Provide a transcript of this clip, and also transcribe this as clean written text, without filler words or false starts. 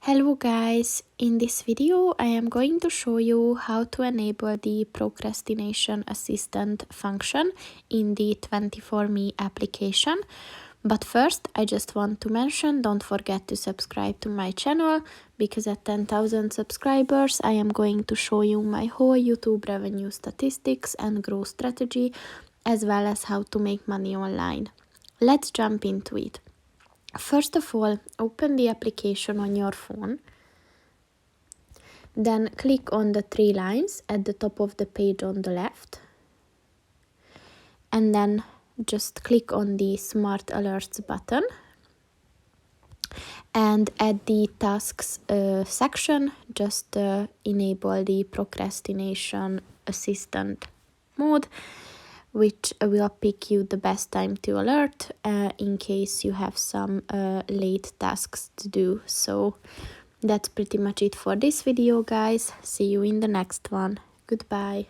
Hello guys, in this video I am going to show you how to enable the procrastination assistant function in the 24Me application. But first I just want to mention, don't forget to subscribe to my channel, because at 10,000 subscribers I am going to show you my whole YouTube revenue statistics and growth strategy, as well as how to make money online. Let's jump into it. First of all, open the application on your phone. Then click on the three lines at the top of the page on the left. And then just click on the Smart Alerts button. And at the Tasks section, just enable the Procrastination Assistant mode, which will pick you the best time to alert in case you have some late tasks to do. So that's pretty much it for this video, guys. See you in the next one. Goodbye.